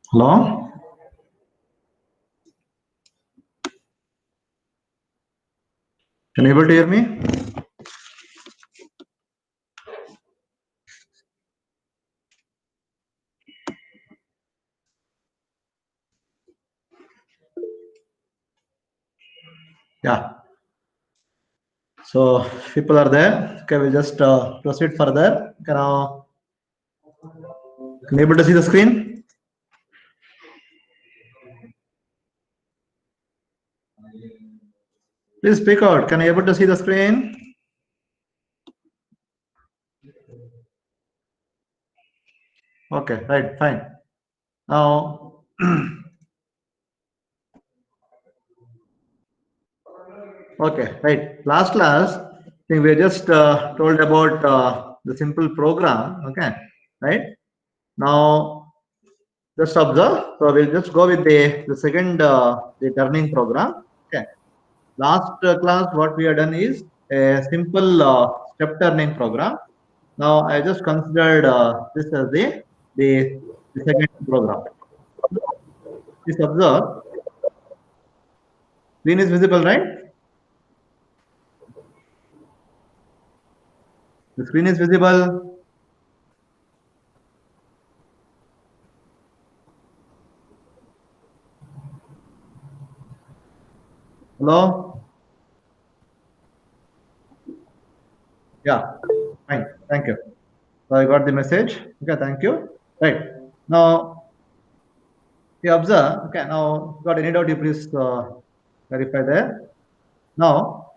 Hello? Can you able to hear me? Yeah. So people are there. Okay, we'll just proceed further. Can you able to see the screen? Please speak out. Can you able to see the screen? Okay, right, fine. Now, okay, right. Last class, I think we just told about the simple program. Okay, right. Now, just observe. So we'll just go with the second the turning program. Okay. Last class, what we have done is a simple step turning program. Now I just considered this as the second program. Please observe. Screen is visible, right? The screen is visible. Hello? Yeah, fine. Thank you. So I got the message. Okay, thank you. Right. Now you observe. Okay, now got any doubt, you please clarify there. Now,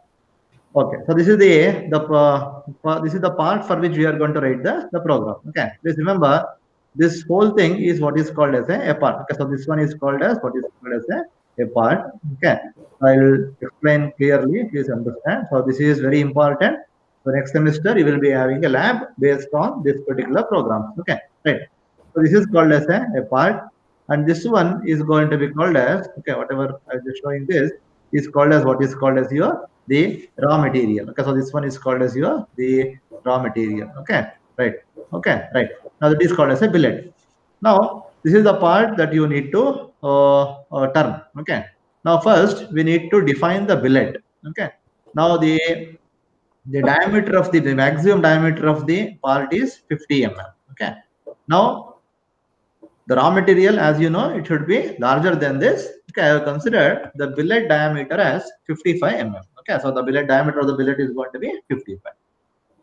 okay, so this is this is the part for which we are going to write the program. Okay, please remember this whole thing is what is called as a part. Okay, so this one is called as what is called as a part. Okay, I will explain clearly. Please understand. So this is very important. So next semester you will be having a lab based on this particular program. Okay, right. So this is called as a part, and this one is going to be called as, okay, whatever I was just showing this is called as what is called as your the raw material. Okay, so this one is called as your the raw material. Okay, right. Okay, right. Now that is called as a billet. Now this is the part that you need to turn. Okay. Now first we need to define the billet. Okay. Now the diameter of the maximum diameter of the part is 50 mm. Okay. Now the raw material, as you know, it should be larger than this. Okay, I have considered the billet diameter as 55 mm. Okay, so the billet diameter of the billet is going to be 55.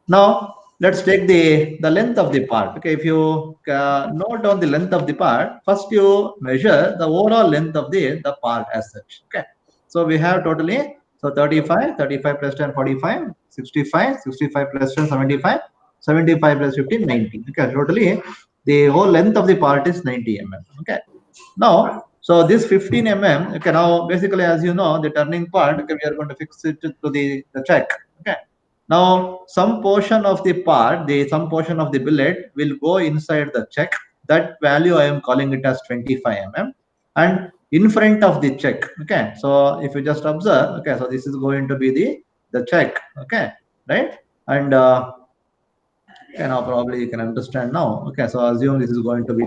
Now let's take the length of the part. Okay, if you note down the length of the part, first you measure the overall length of the part as such. Okay, so we have totally, so 35, 35 plus 10, 45, 65, 65 plus 10, 75, 75 plus 15, 90. Okay, totally the whole length of the part is 90 mm. Okay, now so this 15 mm. Okay, now basically, as you know, the turning part, okay, we are going to fix it to the check. Okay, now some portion of the part, some portion of the billet will go inside the check. That value I am calling it as 25 mm, and in front of the check. Okay, so if you just observe, okay, so this is going to be the check. Okay, right, and now probably you can understand now. Okay, so assume this is going to be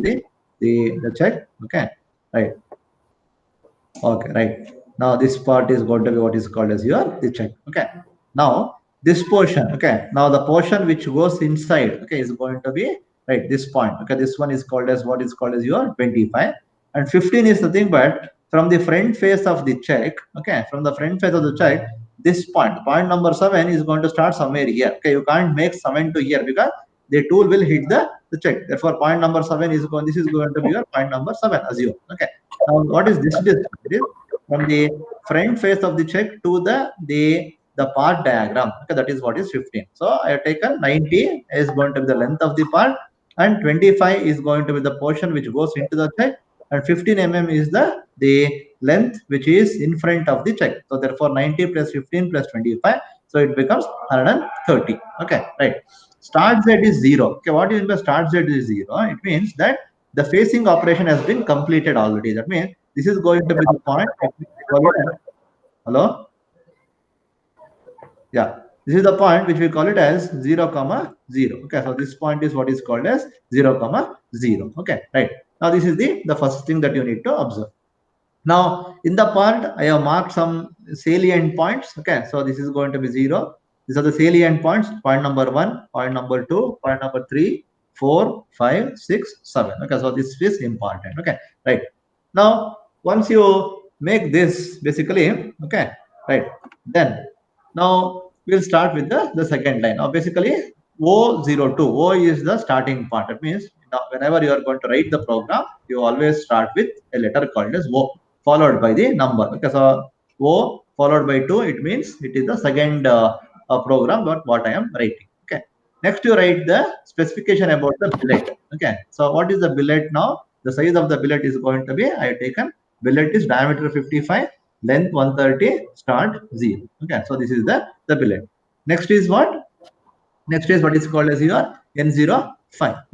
the check. Okay, right. Okay, right. Now this part is going to be what is called as your the check. Okay. Now this portion. Okay. Now the portion which goes inside. Okay, is going to be right this point. Okay, this one is called as what is called as your 25, and 15 is nothing but from the front face of the check. Okay, from the front face of the check, this point number 7 is going to start somewhere here. Okay, you can't make 7 to here because the tool will hit the check. Therefore, point number 7 is going. This is going to be your point number 7. Assume. Okay. Now, what is this distance? It is from the front face of the check to the part diagram. Okay, that is what is 15. So I have taken 90 is going to be the length of the part, and 25 is going to be the portion which goes into the check, and 15 mm is the length which is in front of the check. So therefore 90 plus 15 plus 25, so it becomes 130. Okay, right. Start Z is 0. Okay, what do you mean by start Z is 0? It means that the facing operation has been completed already. That means this is going to be the point. Hello? Yeah. This is the point which we call it as 0 comma 0. Okay, so this point is what is called as 0 comma 0. Okay, right. Now this is the first thing that you need to observe. Now in the part I have marked some salient points. Okay, so this is going to be 0. These are the salient points. Point number 1, point number 2, point number 3, 4, 5, 6, 7. Okay, so this is important. Okay, right. Now once you make this basically, okay, right, then now we'll start with the second line. Now basically O02, O is the starting part. That means now whenever you are going to write the program, you always start with a letter called as O followed by the number. Okay, so O followed by 2, it means it is the second program what I am writing. Okay, next you write the specification about the billet. Okay, so what is the billet now? The size of the billet is going to be, I have taken billet is diameter 55, length 130, start 0. Okay, so this is the billet. Next is what? Next is what is called as your N05.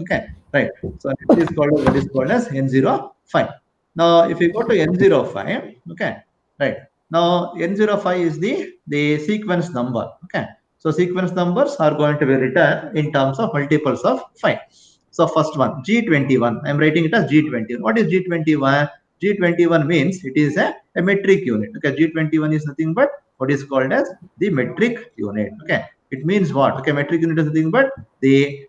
Okay, right. So next is called what is called as N05. Now, if you go to N05, okay, right. Now N05 is the sequence number. Okay, so sequence numbers are going to be written in terms of multiples of 5. So first one G21. I'm writing it as G21. What is G21? G21 means it is a metric unit. Okay, G21 is nothing but what is called as the metric unit. Okay, it means what? Okay, metric unit is nothing but the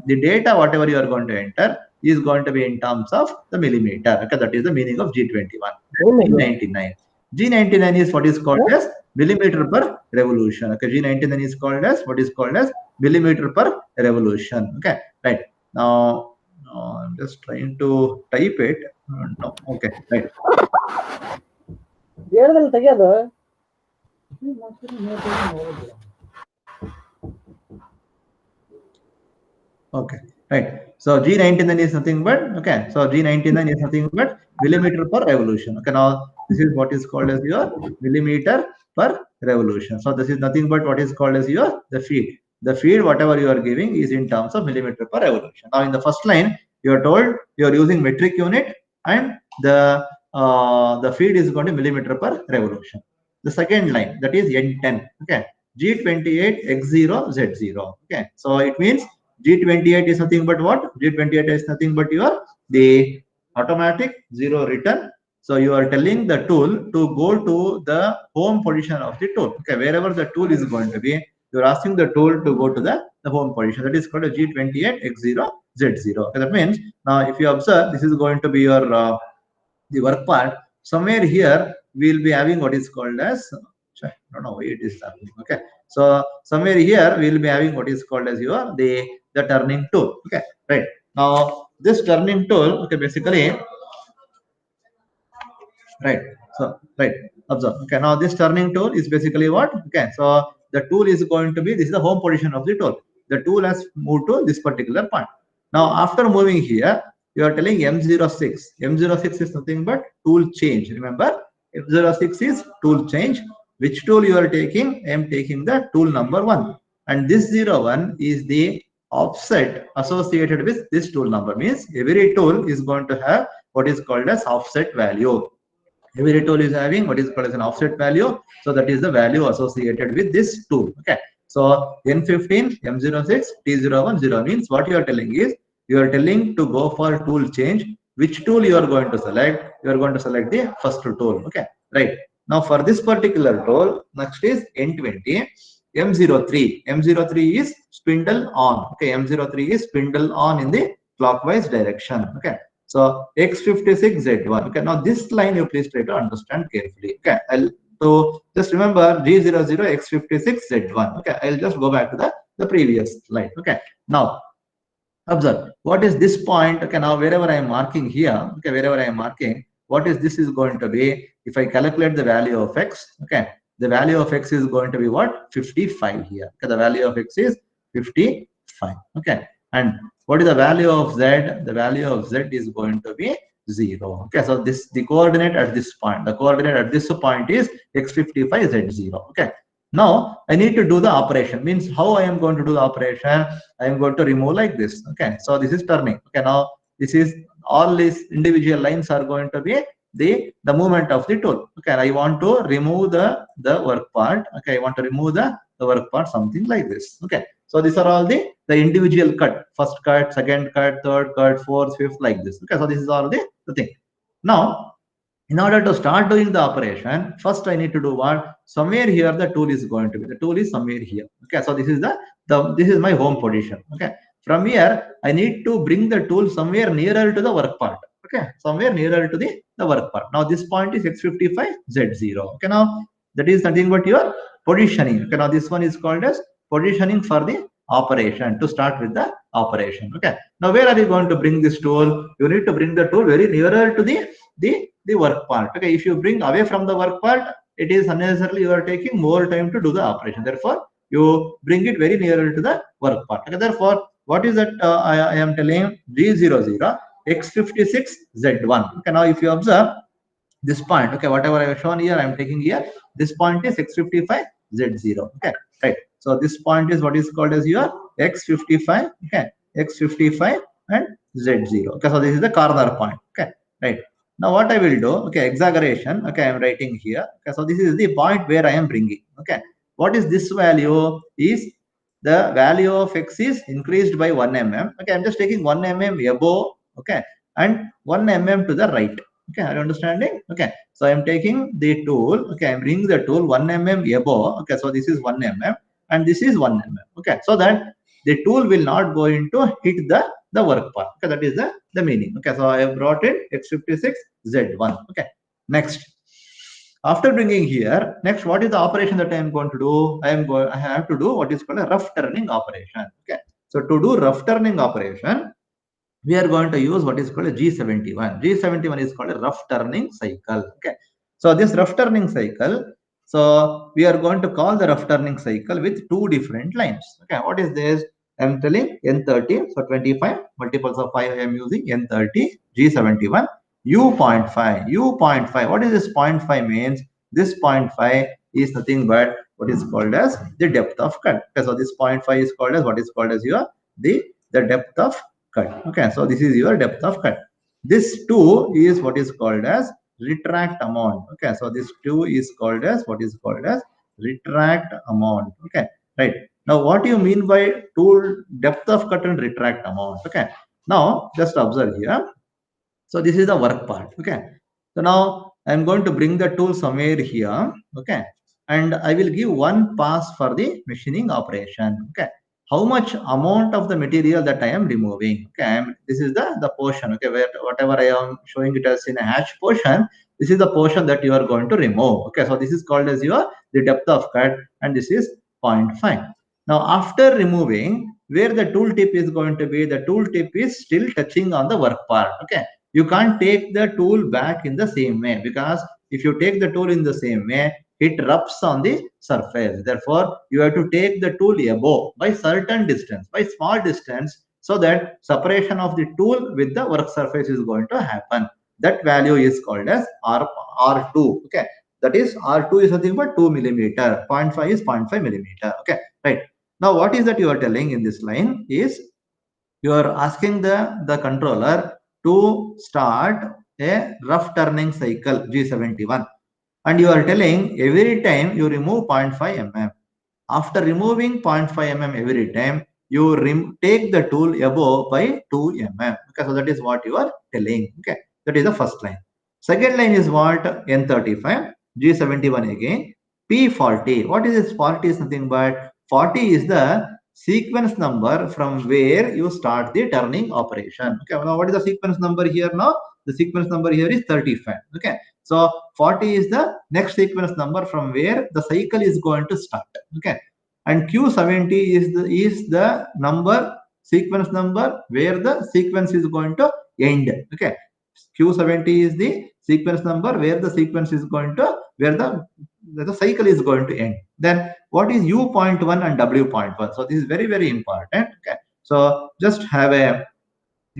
data whatever you are going to enter is going to be in terms of the millimeter. Okay, that is the meaning of G21. G99. G99 is what is called as millimeter per revolution. Okay, G99 is called as what is called as millimeter per revolution. Okay, right. Now I'm just trying to type it. No, okay, right. Okay, right. So G99 is nothing but, okay, so G99 is nothing but millimeter per revolution. Okay, now this is what is called as your millimeter per revolution. So this is nothing but what is called as your the feed. The feed whatever you are giving is in terms of millimeter per revolution. Now in the first line you are told you are using metric unit and the feed is going to millimeter per revolution. The second line, that is N10. Okay, G28 X0 Z0. Okay, so it means G28 is nothing but what? G28 is nothing but the automatic zero return. So you are telling the tool to go to the home position of the tool. Okay, wherever the tool is going to be, you are asking the tool to go to the home position. That is called a G28 X0 Z0. Okay, that means now if you observe, this is going to be your the work part. Somewhere here we will be having what is called as, I don't know why it is happening. Okay, so somewhere here we will be having what is called as your the turning tool. Okay, right. Now this turning tool, okay, basically, right. So right, observe. Okay, now this turning tool is basically what? Okay, so the tool is going to be, this is the home position of the tool. The tool has moved to this particular point. Now after moving here, you are telling M06. M06 is nothing but tool change. Remember, M06 is tool change. Which tool you are taking? I am taking the tool number 1, and this 01 is the offset associated with this tool number. Means every tool is going to have what is called as offset value. Every tool is having what is called as an offset value. So that is the value associated with this tool. Okay, so N15, M06, T010 means what you are telling is, you are telling to go for tool change. Which tool you are going to select? You are going to select the first tool. Okay, right. Now for this particular tool, next is N20, M03. M03 is spindle on. Okay, M03 is spindle on in the clockwise direction. Okay, so X56Z1. Okay, now this line you please try to understand carefully. Okay, so just remember G00 X56Z1. Okay, I'll just go back to the previous slide. Okay, now observe what is this point. Okay, now wherever I am marking here, okay, wherever I am marking, what is this is going to be? If I calculate the value of X, okay, the value of X is going to be what? 55 here. Okay, the value of X is 55. Okay, and what is the value of Z? The value of Z is going to be 0. Okay, so this the coordinate at this point. The coordinate at this point is X55 Z0. Okay, now I need to do the operation. Means how I am going to do the operation? I am going to remove like this. Okay, so this is turning. Okay, now this is all these individual lines are going to be the movement of the tool. Okay, I want to remove the work part. Okay, I want to remove the work part, something like this. Okay, So these are all the individual cut, first cut, second cut, third cut, fourth, fifth, like this. Okay, so this is all the thing. Now, in order to start doing the operation, first I need to do what? Somewhere here the tool is going to be. The tool is somewhere here. Okay, so this is this is my home position. Okay, from here I need to bring the tool somewhere nearer to the work part. Okay, somewhere nearer to the work part. Now this point is x55 z0. Okay, now that is nothing but your positioning. Okay, now this one is called as positioning for the operation, to start with the operation. Okay, now where are you going to bring this tool? You need to bring the tool very nearer to the work part. Okay, if you bring away from the work part, it is unnecessarily you are taking more time to do the operation. Therefore, you bring it very nearer to the work part. Okay, therefore, what is that I am telling? G00 x56 z1. Okay, now if you observe this point, okay, whatever I have shown here, I am taking here. This point is x55 z0. Okay, right. So this point is what is called as your x55. Okay, x55 and z0. Okay, so this is the corner point. Okay, right. Now what I will do? Okay, exaggeration. Okay, I am writing here. Okay, so this is the point where I am bringing. Okay, what is this value? Is the value of x is increased by 1 mm. Okay, I'm just taking 1 mm above. Okay, and 1 mm to the right. Okay, are you understanding? Okay, so I'm taking the tool. Okay, I'm bringing the tool 1 mm above. Okay, so this is 1 mm and this is 1 mm. Okay, so that the tool will not go into hit the work part. Okay, that is the meaning. Okay, so I have brought in x56 z1. Okay, next. After bringing here, next, what is the operation that I am going to do? I have to do what is called a rough turning operation. Okay, so to do rough turning operation, we are going to use what is called a G71. G71 is called a rough turning cycle. Okay, so this rough turning cycle, so we are going to call the rough turning cycle with two different lines. Okay, what is this? I'm telling N30, so 25 multiples of 5 I am using N30, G71, U.5, U.5. What is this 0.5 means? This 0.5 is nothing but what is called as the depth of cut. Okay, so this 0.5 is called as what is called as your the depth of cut. Okay, so this is your depth of cut. This 2 is what is called as retract amount. Okay, so this 2 is called as what is called as retract amount. Okay, right. Now what do you mean by tool depth of cut and retract amount? Okay, now just observe here. So this is the work part. Okay, so now I'm going to bring the tool somewhere here. Okay, and I will give one pass for the machining operation. Okay, how much amount of the material that I am removing? Okay, this is the portion. Okay, where whatever I am showing it as in a hatch portion, this is the portion that you are going to remove. Okay, so this is called as your the depth of cut, and this is 0.5. Now after removing, where the tool tip is going to be, the tool tip is still touching on the work part. Okay, you can't take the tool back in the same way, because if you take the tool in the same way, it rubs on the surface. Therefore, you have to take the tool above by certain distance, by small distance, so that separation of the tool with the work surface is going to happen. That value is called as R2. Okay, that is R2 is nothing but 2 millimeter. 0.5 is 0.5 millimeter. Okay, right. Now, what is that you are telling in this line is you are asking the controller to start a rough turning cycle G71, and you are telling every time you remove 0.5 mm. After removing 0.5 mm every time, you take the tool above by 2 mm. Okay, so that is what you are telling. Okay, that is the first line. Second line is what? N35, G71 again, P40. What is this? 40 is nothing but 40 is the sequence number from where you start the turning operation. Okay, now what is the sequence number here now? The sequence number here is 35. Okay, so 40 is the next sequence number from where the cycle is going to start. Okay, and Q70 is the number, sequence number where the sequence is going to end. Okay, Q70 is the sequence number where the sequence is going to, where the cycle is going to end. Then what is U.1 and W.1? So this is very, very important. Okay, so just have a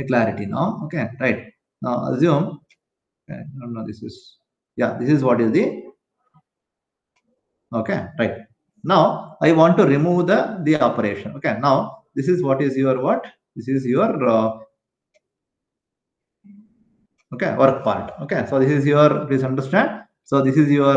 clarity now. Okay, right. Now assume, okay, no, this is, yeah, this is what is the, okay, right. Now I want to remove the operation. Okay, now this is what is your what? This is your okay, work part. Okay, so this is your, please understand. So this is your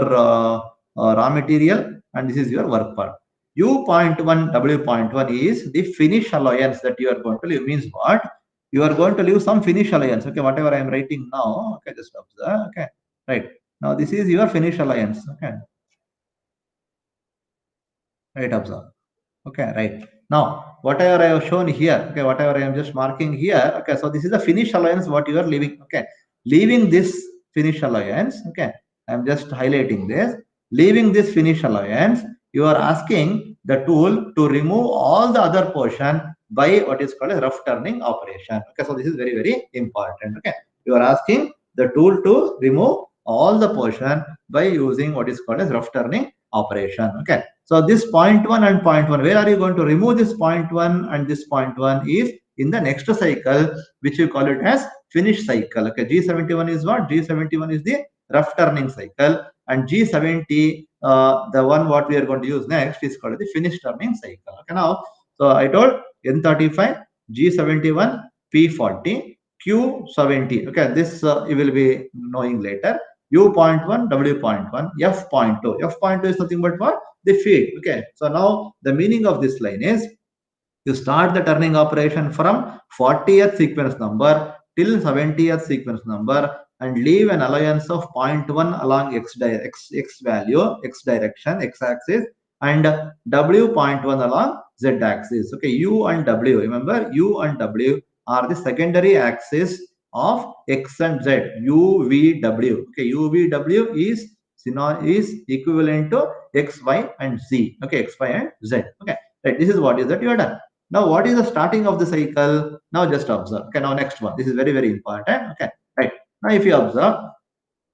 raw material and this is your work part. U.1, W.1 is the finish allowance that you are going to leave. Means what? You are going to leave some finish allowance. Okay, whatever I am writing now. Okay, just observe. Okay, right. Now this is your finish allowance. Okay, right, observe. Okay, right. Now, whatever I have shown here, okay, whatever I am just marking here, okay, so this is the finish allowance what you are leaving, okay. Leaving this finish allowance, okay, I am just highlighting this. Leaving this finish allowance, you are asking the tool to remove all the other portion by what is called a rough turning operation. Okay, so this is very, very important. Okay, you are asking the tool to remove all the portion by using what is called as rough turning operation. Okay, so this 0.1 and 0.1, where are you going to remove this 0.1 and this 0.1 is in the next cycle, which you call it as finish cycle. Okay, G71 is what? G71 is the rough turning cycle, and G70, the one what we are going to use next, is called the finish turning cycle. Okay, now, so I told N35, G71, P40, Q70. Okay, this you will be knowing later. U.1, W.1, F.2. F.2 is nothing but what? The feed. Okay, so now the meaning of this line is you start the turning operation from 40th sequence number till 70th sequence number and leave an allowance of 0.1 along x value, x direction, x axis, and W.1 along z axis. Okay, U and W. Remember, U and W are the secondary axis of x and z. U, V, W. Okay, U, V, W is equivalent to x, y, and z. Okay, x, y, and z. Okay, right. This is what is that you are done. Now, what is the starting of the cycle? Now, just observe. Okay, now next one. This is very, very important. Okay, right. Now, if you observe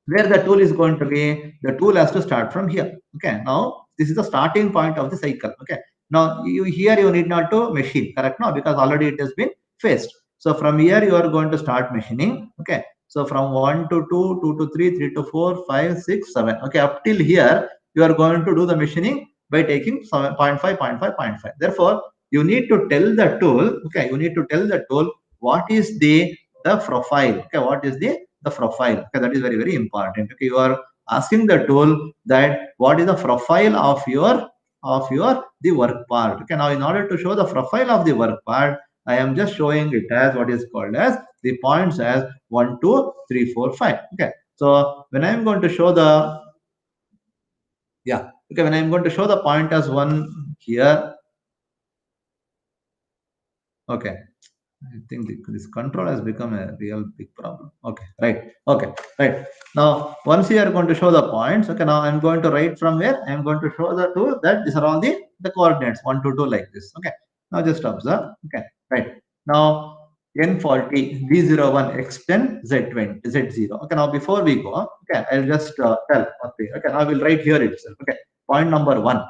where the tool is going to be, the tool has to start from here. Okay, now this is the starting point of the cycle. Okay, now here you need not to machine, correct? Now, because already it has been faced. So from here you are going to start machining. Okay, so from 1 to 2, 2 to 3, 3 to 4, 5, 6, 7. Okay, up till here you are going to do the machining by taking 7, 0.5, 0.5, 0.5. Therefore, you need to tell the tool. Okay, you need to tell the tool what is the profile. Okay, what is the profile. Okay, that is very, very important. Okay, you are asking the tool that what is the profile of your the work part. Okay, now in order to show the profile of the work part, I am just showing it as what is called as the points as 1, 2, 3, 4, 5. Okay, so when I am going to show the when I am going to show the point as 1 here. Okay, I think this control has become a real big problem. Okay, right. Okay, right. Now, once you are going to show the points, okay, now I'm going to write from where I'm going to show the tool that these are all the coordinates 1 to 2 like this. Okay, now just observe. Okay, right. Now, N40, V01, X10, Z20, Z0. Okay, now before we go, okay, I'll just tell. Okay, now I will write here itself. Okay, point number one.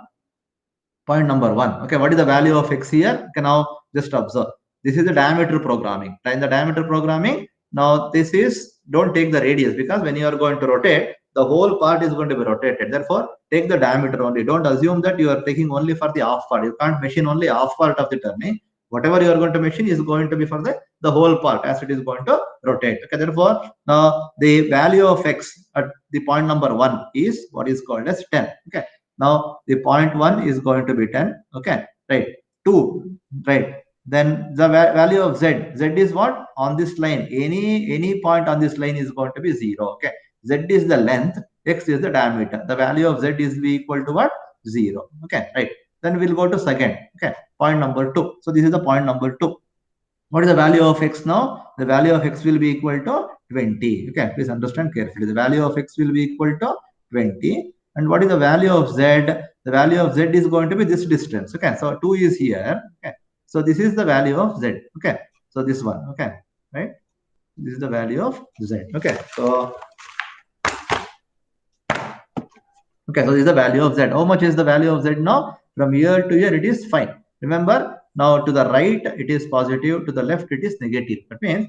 Point number one. Okay, what is the value of x here? Okay, now just observe. This is the diameter programming. In the diameter programming, now this is, don't take the radius, because when you are going to rotate, the whole part is going to be rotated. Therefore, take the diameter only. Don't assume that you are taking only for the half part. You can't machine only half part of the turning. Whatever you are going to machine is going to be for the whole part as it is going to rotate. Okay, therefore, now the value of x at the point number one is what is called as 10. Okay, now the point one is going to be 10. Okay, right. 2, right. Then the value of z is what? On this line, any point on this line is going to be 0. Okay, z is the length, x is the diameter. The value of z is be equal to what? 0. Okay, right. Then we'll go to second. Okay, point number 2. So this is the point number 2. What is the value of x now? The value of x will be equal to 20. Okay, please understand carefully. The value of x will be equal to 20. And what is the value of z? The value of z is going to be this distance. Okay, so 2 is here. Okay, so this is the value of z. Okay, so this one. Okay, right. This is the value of z. Okay, so this is the value of z. How much is the value of z now? From here to here, it is 5. Remember, now to the right, it is positive. To the left, it is negative. That means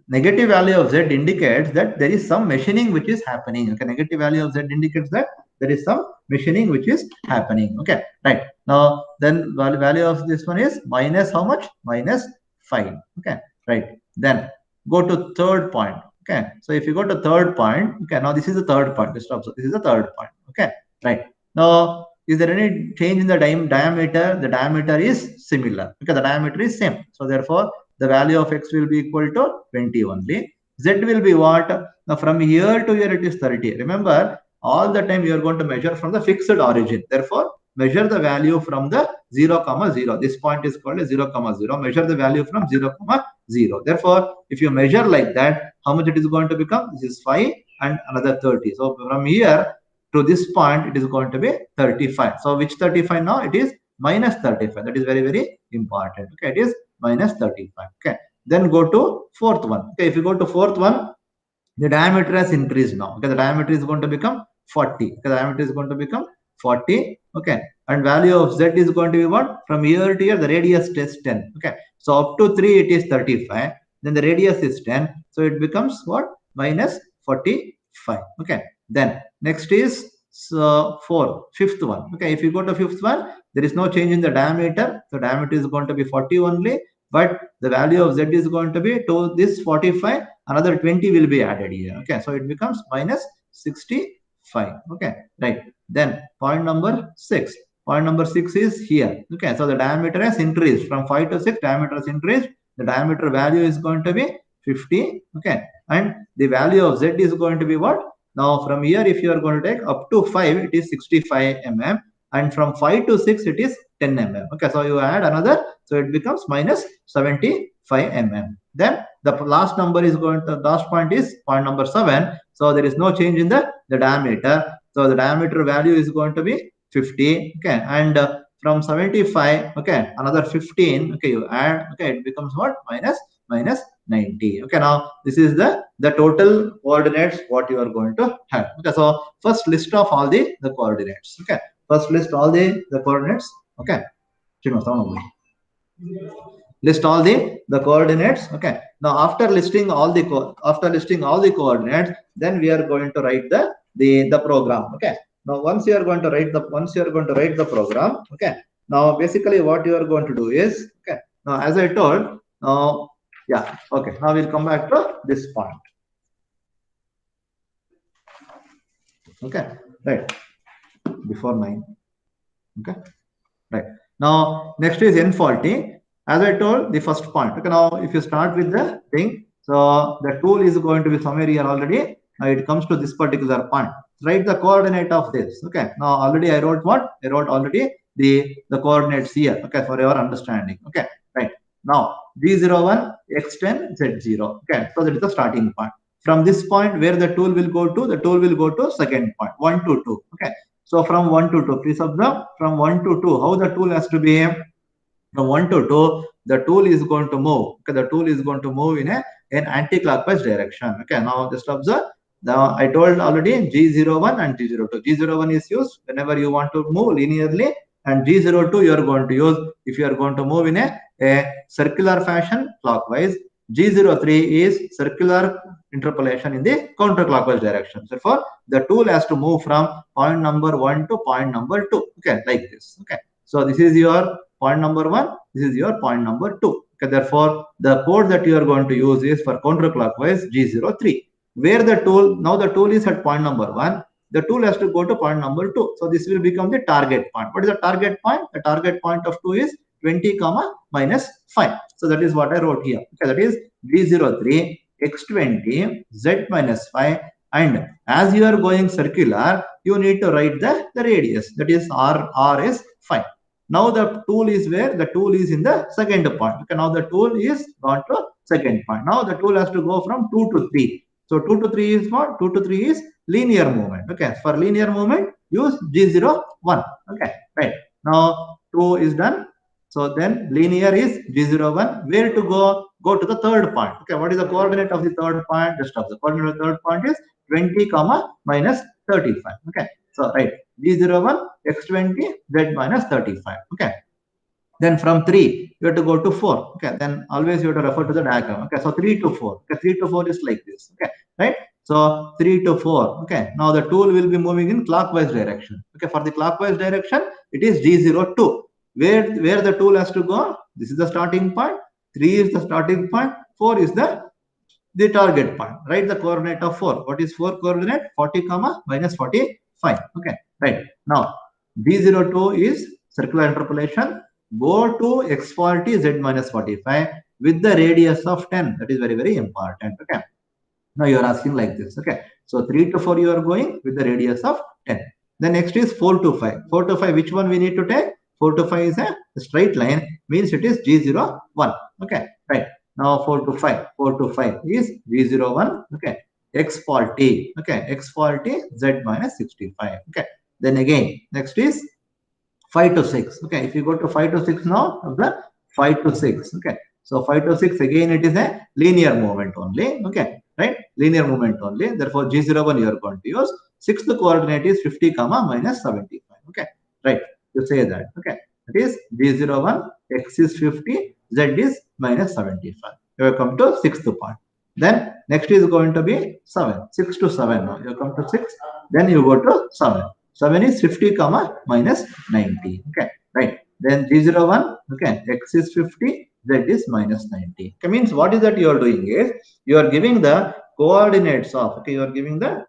negative value of z indicates that there is some machining which is happening. Okay, negative value of z indicates that there is some machining which is happening. Okay, right. Now, then value of this one is minus how much? Minus 5. Okay, right. Then go to third point. Okay, so if you go to third point, okay, now this is the third point. This is the third point. Okay, right. Now Is there any change in the diameter? The diameter is similar because the diameter is same. So therefore, the value of x will be equal to 20 only. Z will be what? Now from here to here it is 30. Remember, all the time you are going to measure from the fixed origin. Therefore, measure the value from the 0, 0. This point is called a 0, 0. Measure the value from 0, 0. Therefore, if you measure like that, how much it is going to become? This is 5 and another 30. So from here to this point, it is going to be 35. So which 35 now? It is minus 35. That is very, very important. Okay, it is minus 35. Okay, then go to fourth one. Okay, if you go to fourth one, the diameter has increased now. Okay, the diameter is going to become 40. Okay, the diameter is going to become 40. Okay, and value of z is going to be what? From here to here, the radius is 10. Okay, so up to 3 it is 35. Then the radius is 10. So it becomes what? Minus 45. Okay, then next is fifth one. Okay, if you go to fifth one, there is no change in the diameter. So diameter is going to be 40 only, but the value of z is going to be to this 45. Another 20 will be added here. Okay, so it becomes minus 65. Okay, right. Then point number 6. Point number 6 is here. Okay, so the diameter has increased from 5 to 6. Diameter has increased. The diameter value is going to be 50. Okay, and the value of z is going to be what? Now from here, if you are going to take up to 5, it is 65 mm, and from 5 to 6, it is 10 mm. Okay, so you add another, so it becomes minus 75 mm. Then the last number is going to, last point is point number 7. So there is no change in the diameter. So the diameter value is going to be 50. Okay, and from 75, okay, another 15. Okay, you add. Okay, it becomes what? Minus 90. Okay, now this is the total coordinates what you are going to have. Okay, so first list of all the coordinates. Okay, first list all the coordinates. Okay, list all the coordinates. Okay, now after listing all the coordinates, then we are going to write the program. Okay, now once you are going to write the program. Okay, now basically what you are going to do is, okay, now as I told, now yeah, okay, now we'll come back to this point. Okay, right, before 9. Okay, right, now next is n40. As I told, the first point. Okay, now if you start with the thing, so the tool is going to be somewhere here already. Now it comes to this particular point. Write the coordinate of this. Okay, now already I wrote what? I wrote already the coordinates here. Okay, for your understanding. Okay, right. Now G01, X10, Z0. Okay, so that is the starting point. From this point where the tool will go to, second point, 1 to 2. Okay, so from 1 to 2, please observe, from 1 to 2, how the tool has to behave. From 1 to 2, the tool is going to move. Okay, the tool is going to move in an anti-clockwise direction. Okay, now just observe. Now I told already G01 and G02. G01 is used whenever you want to move linearly, and G02 you are going to use if you are going to move in a circular fashion clockwise. G03 is circular interpolation in the counterclockwise direction. Therefore, the tool has to move from point number 1 to point number 2. Okay, like this. Okay, so this is your point number 1. This is your point number 2. Okay, therefore, the code that you are going to use is for counterclockwise G03. Where the tool is at point number 1, the tool has to go to point number 2. So this will become the target point. What is the target point? The target point of 2 is 20 comma minus 5. So that is what I wrote here. Okay, that is G03, X20, Z minus 5. And as you are going circular, you need to write the radius. That is R is 5. Now the tool is where? The tool is in the second point. Okay, now the tool is gone to second point. Now the tool has to go from 2 to 3. So 2 to 3 is what? 2 to 3 is linear movement. Okay, for linear movement, use G01. Okay, right. Now 2 is done. So then linear is G01. Where to go? Go to the third point. Okay, what is the coordinate of the third point? Just of the coordinate of the third point is 20 comma minus 35. Okay, so right, G01, X20, Z minus 35. Okay, then from 3 you have to go to 4. Okay, then always you have to refer to the diagram. Okay, so 3 to 4. Okay, 3 to 4 is like this. Okay, right, so 3 to 4. Okay, now the tool will be moving in clockwise direction. Okay, for the clockwise direction it is G02. Where the tool has to go? This is the starting point. 3 is the starting point. 4 is the target point. Write the coordinate of 4. What is 4 coordinate? 40 comma minus 45. Okay, right. Now D02 is circular interpolation. Go to X40 Z minus 45 with the radius of 10. That is very, very important. Okay. Now you are asking like this. Okay. So 3 to 4 you are going with the radius of 10. The next is 4 to 5. 4 to 5, which one we need to take? 4 to 5 is a straight line, means it is G01. Okay. Right. Now 4 to 5. 4 to 5 is G01. Okay. X40. Okay. X40 Z minus 65. Okay. Then again, next is 5 to 6. Okay, if you go to 5 to 6 now, the 5 to 6. Okay, so 5 to 6 again, it is a linear movement only. Okay, right? Linear movement only. Therefore, G01 you are going to use. Sixth coordinate is 50 comma minus 75. Okay, right? You say that. Okay, that is G01, X is 50, Z is minus 75. You have come to sixth point. Then next is going to be 7. 6 to 7 now. You come to 6. Then you go to 7. 7 is 50 comma minus 90. Okay, right. Then G01, okay, X is 50, Z is minus 90. Okay, means what is that you are doing is you are giving the coordinates of, okay, you are giving the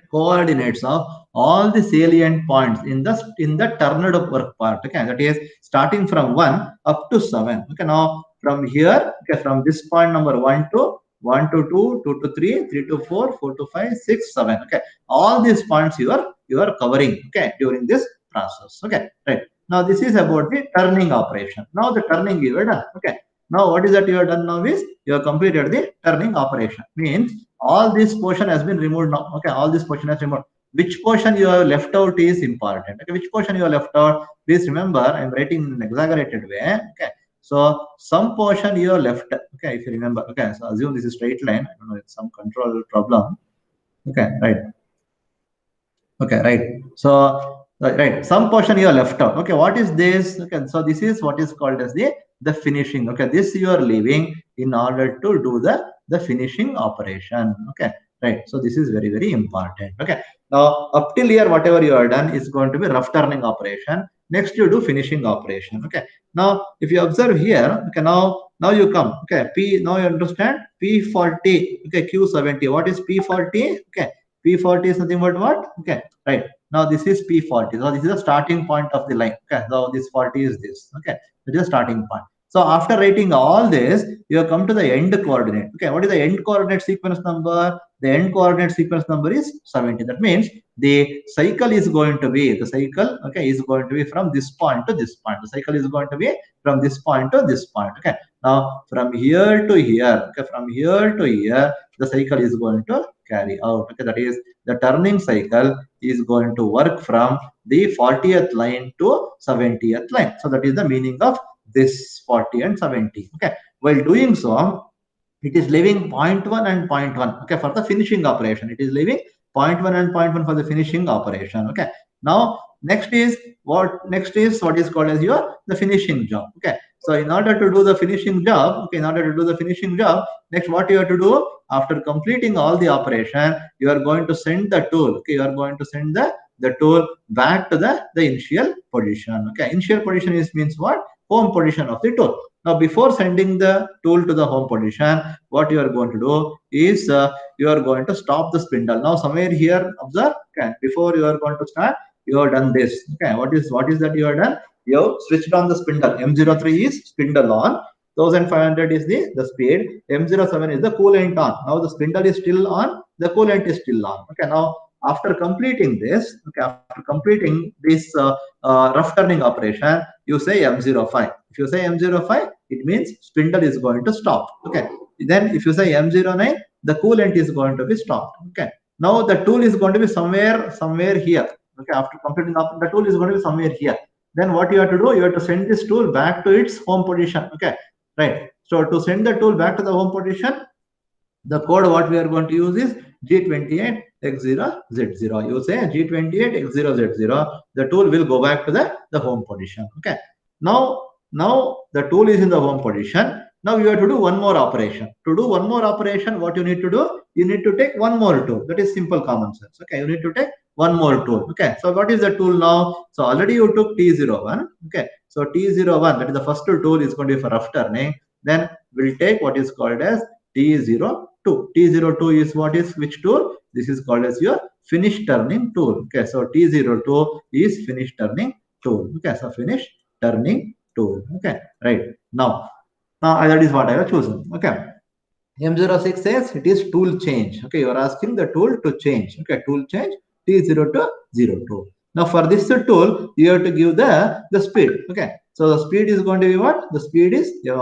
coordinates of all the salient points in the turned up work part. Okay, that is starting from 1 up to 7. Okay, now from here, okay, from this point number 1 to 1 to 2, 2 to 3, 3 to 4, 4 to 5, 6, 7. Okay, all these points you are covering, okay, during this process. Okay, right. Now this is about the turning operation. Now the turning you are done. Okay, now what is that you have done now is you have completed the turning operation. Means all this portion has been removed now. Okay, all this portion has removed. Which portion you have left out is important. Okay, which portion you have left out? Please remember, I'm writing in an exaggerated way. Okay, so some portion you have left. Okay, if you remember. Okay, so assume this is straight line. I don't know, it's some control problem. Okay, right. Okay, right. So right, some portion you are left out. Okay, what is this? Okay, so this is what is called as the finishing. Okay, this you are leaving in order to do the finishing operation. Okay, right. So this is very, very important. Okay, now up till here whatever you are done is going to be rough turning operation. Next you do finishing operation. Okay, now if you observe here, okay, now you come. Okay, P, now you understand P40. Okay, Q70. What is P40? Okay, P40 is nothing but what? Okay, right. Now this is P40. So this is the starting point of the line. Okay, so this 40 is this. Okay, it is the starting point. So after writing all this, you have come to the end coordinate. Okay, what is the end coordinate sequence number? The end coordinate sequence number is 70. That means the cycle is going to be, the cycle, okay, is going to be from this point to this point. The cycle is going to be from this point to this point. Okay, now from here to here, okay, from here to here, the cycle is going to carry out. Okay, that is the turning cycle is going to work from the 40th line to 70th line. So that is the meaning of this 40 and 70. Okay, while doing so, it is leaving 0.1 and 0.1. Okay, for the finishing operation, it is leaving 0.1 and 0.1 for the finishing operation. Okay, now next is what is called as your the finishing job. Okay, so in order to do the finishing job, okay, in order to do the finishing job, next what you have to do after completing all the operation, you are going to send the tool. Okay, you are going to send the tool back to the initial position. Okay, initial position is means what? Home position of the tool. Now, before sending the tool to the home position, what you are going to do is you are going to stop the spindle. Now, somewhere here, observe. Okay, before you are going to start, you have done this. Okay, what is that you have done? You have switched on the spindle. M03 is spindle on. 1500 is the speed. M07 is the coolant on. Now the spindle is still on. The coolant is still on. Okay, now after completing this, okay, after completing this rough turning operation, you say M05. If you say M05, it means spindle is going to stop. Okay. Then if you say M09, the coolant is going to be stopped. Okay. Now the tool is going to be somewhere here. Okay. After completing up, the tool is going to be somewhere here. Then what you have to do? You have to send this tool back to its home position. Okay. Right. So to send the tool back to the home position, the code what we are going to use is G28X0Z0. You say G28X0Z0. The tool will go back to the home position. Okay. Now the tool is in the home position. Now you have to do one more operation. To do one more operation, what you need to do? You need to take one more tool. That is simple common sense. Okay. You need to take one more tool. Okay. So what is the tool now? So already you took T01. Okay. So T01, that is the first tool, is going to be for rough turning. Then we'll take what is called as T02. T02 is what is which tool? This is called as your finish turning tool. Okay, so T02 is finish turning tool. Okay, so finish turning tool. Okay, right. Now that is what I have chosen. Okay. M06 says it is tool change. Okay, you are asking the tool to change. Okay, tool change T0 to 02. Now for this tool, you have to give the speed. Okay, so the speed is going to be what? The speed is your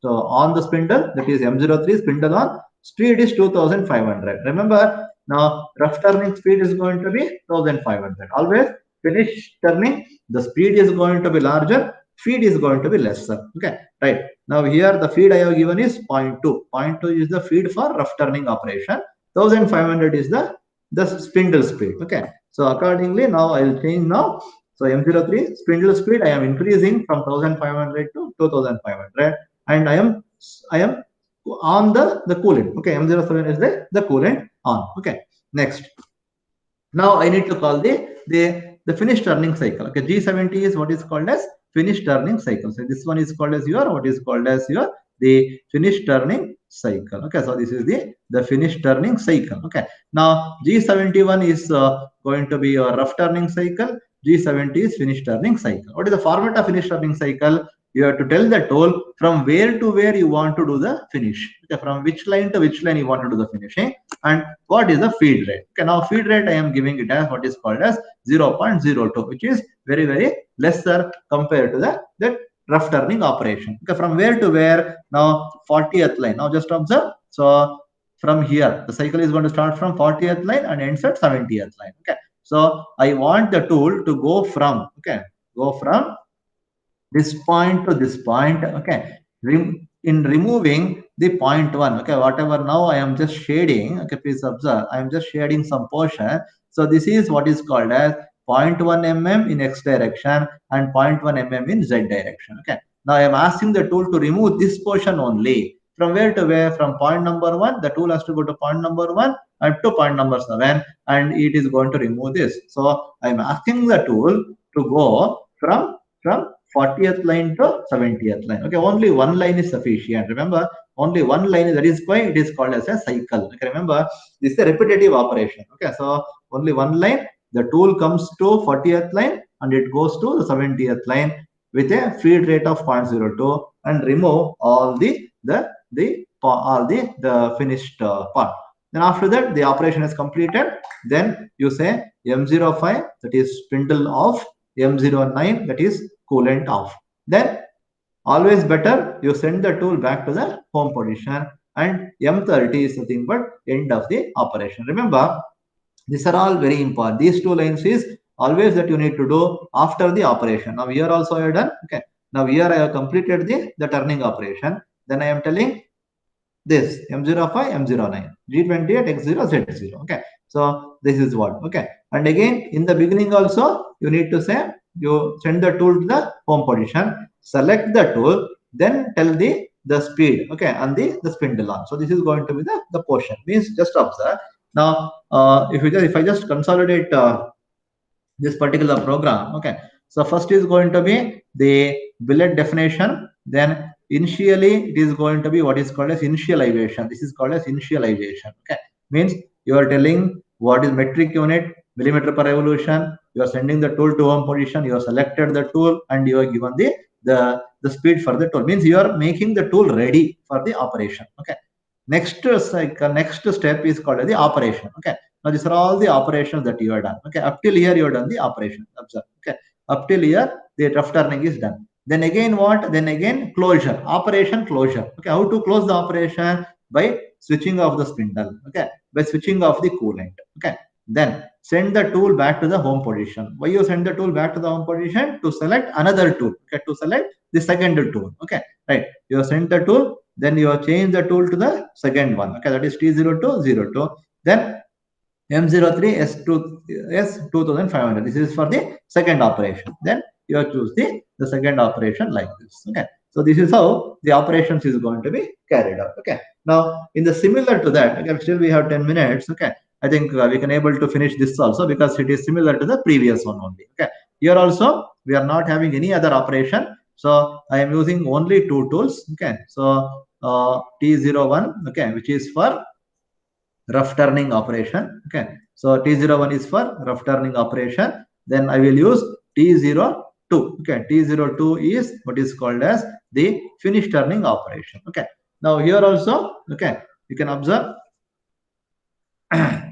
on the spindle, that is M03 spindle on, speed is 2500. Remember, now rough turning speed is going to be 1500. Always finish turning, the speed is going to be larger, feed is going to be lesser. Okay, right. Now here the feed I have given is 0.2. 0.2 is the feed for rough turning operation. 1500 is the spindle speed. Okay. So accordingly, now I will change now. So M03 spindle speed I am increasing from 1500 to 2500, and I am on the coolant. Okay, M07 is the coolant on. Okay. Next. Now I need to call the finish turning cycle. Okay, G70 is what is called as finish turning cycle. So this one is called as your what is called as your the finish turning cycle. Okay, so this is the finish turning cycle. Okay, now G71 is going to be your rough turning cycle. G70 is finish turning cycle. What is the format of finish turning cycle? You have to tell the tool from where to where you want to do the finish. Okay, from which line to which line you want to do the finishing, and what is the feed rate. Okay, now feed rate I am giving it as what is called as 0.02, which is very lesser compared to the rough turning operation. Okay, from where to where? Now 40th line. Now just observe. So from here the cycle is going to start from 40th line and ends at 70th line. Okay, so I want the tool to go from this point to this point. Okay, in removing the point one. Okay, whatever now I am just shading. Okay, please observe, I am just shading some portion. So this is what is called as 0.1 mm in x direction and 0.1 mm in z direction. Okay, now I am asking the tool to remove this portion only. From where to where? From point number 1, the tool has to go to point number 1 and to point number 7, and it is going to remove this. So I am asking the tool to go from 40th line to 70th line. Okay, only one line is sufficient. Remember, only one line, that is why it is called as a cycle. Okay, remember, this is a repetitive operation. Okay, so only one line, the tool comes to 40th line and it goes to the 70th line with a feed rate of 0.02 and remove all the finished part. Then after that, the operation is completed. Then you say M05, that is spindle off, M09, that is coolant off. Then always better you send the tool back to the home position, and M30 is nothing but end of the operation. Remember, these are all very important. These two lines is always that you need to do after the operation. Now here also I have done. Okay, now here I have completed the turning operation. Then I am telling this M05, M09, G28, X0, Z0. Okay, so this is what. Okay, and again in the beginning also you need to say, you send the tool to the home position, select the tool, then tell the speed. Okay, and the spindle on. So this is going to be the portion. Means just observe. Now if I just consolidate this particular program. Okay, so first is going to be the billet definition. Then initially it is going to be what is called as initialization. This is called as initialization. Okay, means you are telling what is metric unit, millimeter per revolution. You are sending the tool to home position. You have selected the tool and you are given the speed for the tool. Means you are making the tool ready for the operation. Okay, next cycle, next step is called as the operation. Okay, now these are all the operations that you have done. Okay, up till here you have done the operation. Observe. Okay, up till here the rough turning is done. Then again what? Then again closure, operation closure. Okay, how to close the operation? By switching off the spindle. Okay, by switching off the coolant. Okay, then send the tool back to the home position. Why you send the tool back to the home position? To select another tool. Okay, to select the second tool. Okay, right. You send the tool, then you change the tool to the second one. Okay, that is T0202. Then M03 S2500. This is for the second operation. Then you choose the second operation like this. Okay, so this is how the operations is going to be carried out. Okay, now in the similar to that, okay, still we have 10 minutes. Okay, I think we can able to finish this also because it is similar to the previous one only. Okay, here also we are not having any other operation, so I am using only two tools. Okay, so T01, okay, which is for rough turning operation. Okay, so T01 is for rough turning operation. Then I will use T02. Okay, T02 is what is called as the finish turning operation. Okay, now here also, okay, you can observe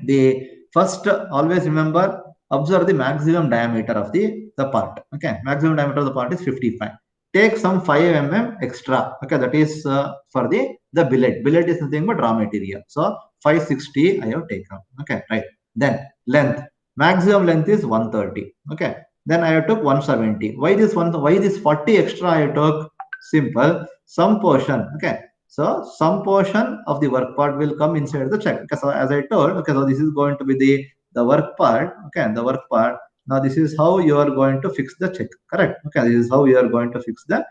the first, always remember, observe the maximum diameter of the part. Okay, maximum diameter of the part is 55. Take some 5 mm extra. Okay, that is for the billet. Billet is nothing but raw material. So 560 I have taken. Okay, right. Then length, maximum length is 130. Okay, then I took 170. Why this one? Why this 40 extra I took? Simple. Some portion. Okay, so some portion of the work part will come inside the check. Okay, so as I told, okay, so this is going to be the work part. Okay, the work part. Now this is how you are going to fix the check. Correct. Okay, this is how you are going to fix the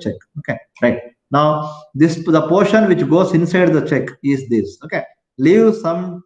check. Okay, right. Now this, the portion which goes inside the check is this. Okay, leave some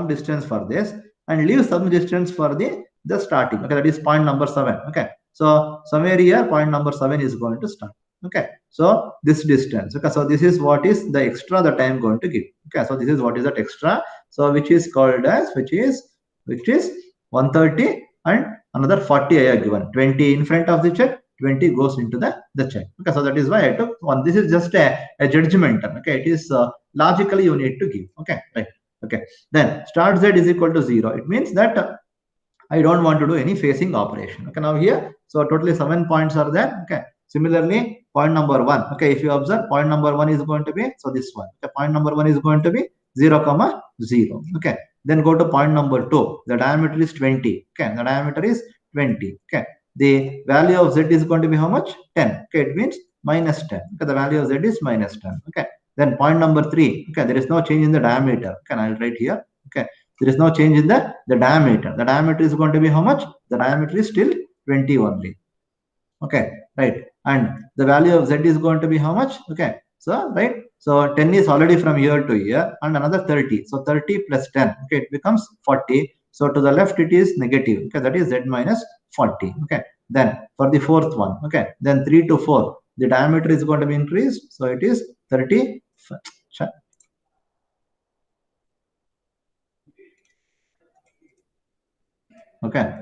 distance for this and leave some distance for the starting. Okay, that is point number 7. Okay, so somewhere here point number 7 is going to start. Okay, so this distance. Okay, so this is what is the extra that I am going to give. Okay, so this is what is that extra, so which is called as, which is 130, and another 40 I have given. 20 in front of the check, 20 goes into the check. Okay, so that is why I took one. This is just a judgment. Okay, it is logically you need to give. Okay, right. Okay, then start z is equal to 0. It means that I don't want to do any facing operation. Okay, now here, so totally 7 points are there. Okay, similarly, point number 1. Okay, if you observe, point number 1 is going to be, so this one. Okay, point number 1 is going to be 0, 0. Okay, then go to point number 2. The diameter is 20. Okay, the diameter is 20. Okay, the value of z is going to be how much? 10. Okay, it means minus 10. Okay, the value of z is minus 10. Okay, then point number 3. Okay, there is no change in the diameter. Okay, I'll write here. Okay, there is no change in the diameter. The diameter is going to be how much? The diameter is still 20 only. Okay, right. And the value of z is going to be how much? Okay, so right. So 10 is already from here to here, and another 30. So 30 plus 10. Okay, it becomes 40. So to the left it is negative. Okay, that is z minus 40. Okay, then for the fourth one. Okay, then 3 to 4. The diameter is going to be increased. So it is 30. Okay.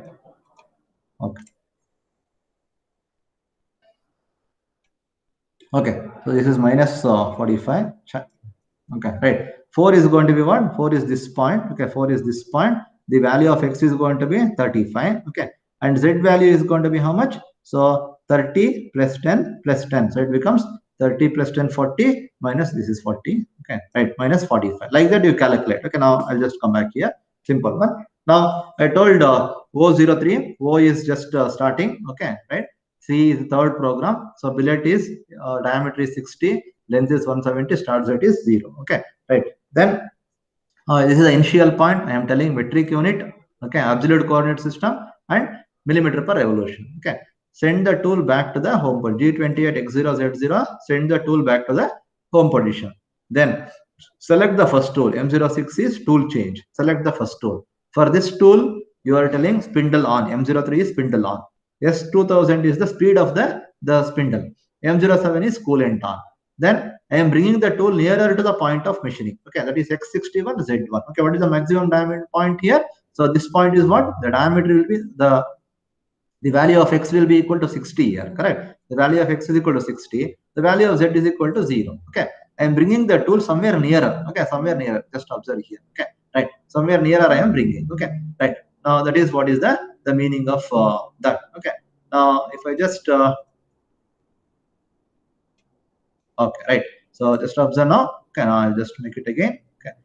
Okay. Okay, so this is minus 45. Okay, right. 4 is going to be what? 4 is this point. Okay, 4 is this point. The value of x is going to be 35. Okay, and z value is going to be how much? So 30 plus 10 plus 10. So it becomes 30 plus 10, 40, minus this is 40. Okay, right, minus 45. Like that you calculate. Okay, now I'll just come back here. Simple one. Now I told O03, O is just starting. Okay, right. C is the third program. So billet is diameter is 60, length is 170, start z is 0. Okay, right. Then this is the initial point. I am telling metric unit. Okay, absolute coordinate system and millimeter per revolution. Okay, send the tool back to the home point. G20 at x0z0. Send the tool back to the home position. Then select the first tool. M06 is tool change. Select the first tool. For this tool, you are telling spindle on. M03 is spindle on. S2000 is the speed of the spindle. M07 is coolant on. Then I am bringing the tool nearer to the point of machining. Okay, that is X61, Z1. Okay, what is the maximum diameter point here? So this point is what? The diameter will be the value of x will be equal to 60 here, correct? The value of x is equal to 60. The value of z is equal to 0. Okay, I am bringing the tool somewhere nearer. Okay, somewhere nearer. Just observe here. Okay, right. Somewhere nearer I am bringing. Okay, right. Now that is what is the meaning of that. Okay. Now if I just okay, right. So just observe now. Okay, now I'll just make it again. Okay.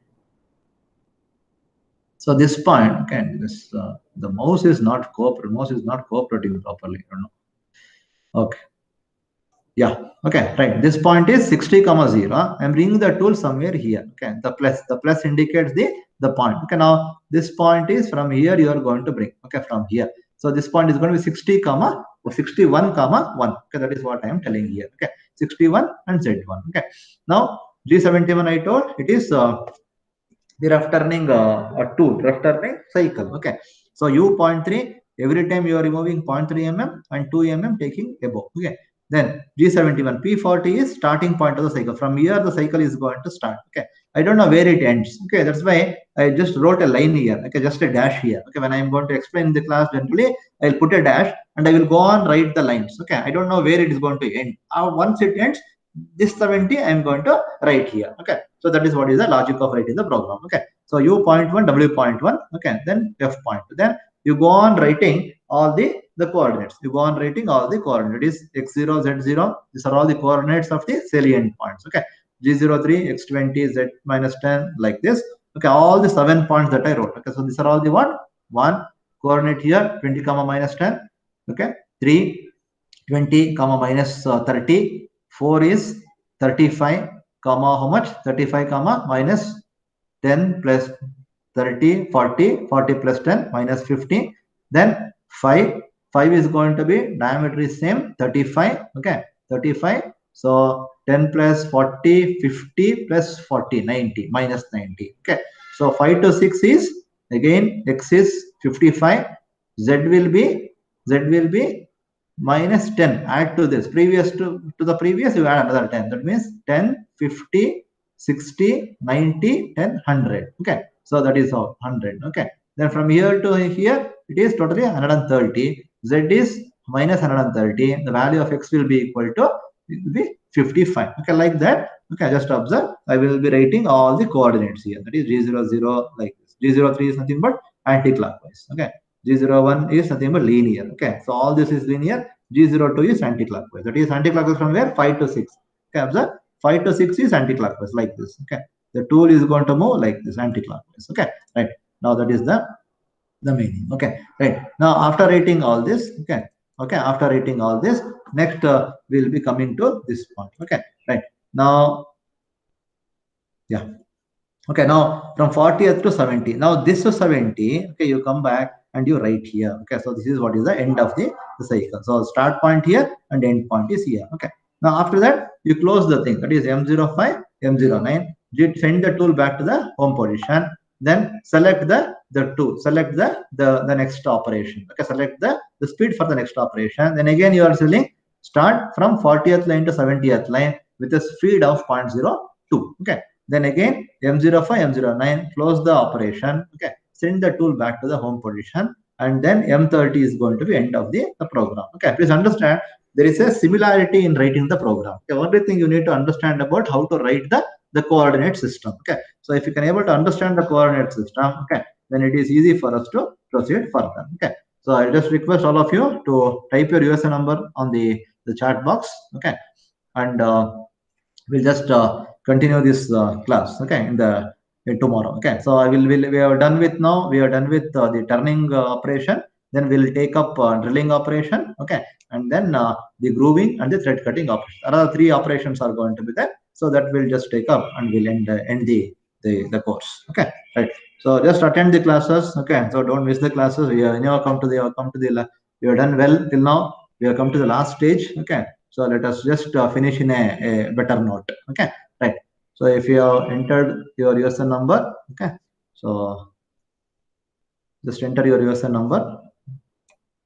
So this point, okay, this the mouse is not cooperating properly. I don't know. Okay. Yeah. Okay. Right. This point is 60, 0. I'm bringing the tool somewhere here. Okay. The plus indicates the point. Okay. Now this point is from here. You are going to bring. Okay. From here. So this point is going to be 60, 61, 1. Okay. That is what I am telling here. Okay. 61 and Z1. Okay. Now G71 I told it is the rough turning a tool, rough turning cycle. Okay. So U.3, every time you are removing 0.3 mm and 2 mm taking above. Okay. Then G71, P40 is starting point of the cycle. From here, the cycle is going to start. Okay. I don't know where it ends. Okay, that's why I just wrote a line here. Okay, just a dash here. Okay, when I'm going to explain the class generally, I'll put a dash and I will go on write the lines. Okay, I don't know where it is going to end. Once it ends, this 70 I'm going to write here. Okay, so that is what is the logic of writing the program. Okay, so u.1, w.1. Okay, then f.2. Then you go on writing all the coordinates. You go on writing all the coordinates. X0, Z0. These are all the coordinates of the salient points. Okay. G03, X20, Z minus 10, like this. Okay, all the 7 points that I wrote. Okay, so these are all the one coordinate here, 20 comma minus 10. Okay, 3, 20 comma minus 30. 4 is 35 comma how much? 35 comma minus 10 plus 30, 40, 40 plus 10 minus 50. Then 5 is going to be diameter is same, 35. Okay, 35. So 10 plus 40, 50 plus 40, 90, minus 90. Okay, so 5 to 6 is again x is 55. Z will be minus 10. Add to this previous to the previous, you add another 10. That means 10, 50, 60, 90, 10, 100. Okay, so that is how 100. Okay, then from here to here it is totally 130. Z is minus 130. The value of x will be equal to, it will be 55. Okay, like that. Okay, just observe. I will be writing all the coordinates here. That is G00 like this. G03 is nothing but anti-clockwise. Okay, G01 is nothing but linear. Okay, so all this is linear. G02 is anti-clockwise. That is anti-clockwise from where? 5 to 6. Okay, observe. 5 to 6 is anti-clockwise like this. Okay, the tool is going to move like this anti-clockwise. Okay, right. Now that is the meaning. Okay, right. Now after writing all this, okay, after writing all this, next we'll be coming to this point. Okay, right. Now, yeah. Okay, now from 40th to 70. Now this to 70, okay, you come back and you write here. Okay, so this is what is the end of the cycle. So start point here and end point is here. Okay, now after that, you close the thing. That is M05, M09. You send the tool back to the home position. Then select the tool, select the next operation. Okay, select the speed for the next operation. Then again you are selling start from 40th line to 70th line with a speed of 0.02. Okay, then again M05, M09, close the operation. Okay, send the tool back to the home position, and then M30 is going to be end of the program. Okay, please understand there is a similarity in writing the program. Okay, only thing you need to understand about how to write the coordinate system. Okay, so if you can able to understand the coordinate system, okay, then it is easy for us to proceed further. Okay, so I just request all of you to type your USA number on the chat box. Okay, and we'll just continue this class. Okay, in tomorrow. Okay, so we are done with now. We are done with the turning operation. Then we'll take up drilling operation. Okay, and then the grooving and the thread cutting operation. Another 3 operations are going to be there. So that we'll just take up and we'll end the course. Okay, right. So just attend the classes. Okay, so don't miss the classes. We are now come to the we are done well till now. We have come to the last stage. Okay, so let us just finish in a better note. Okay, right. So if you have entered your user number, okay, so just enter your user number.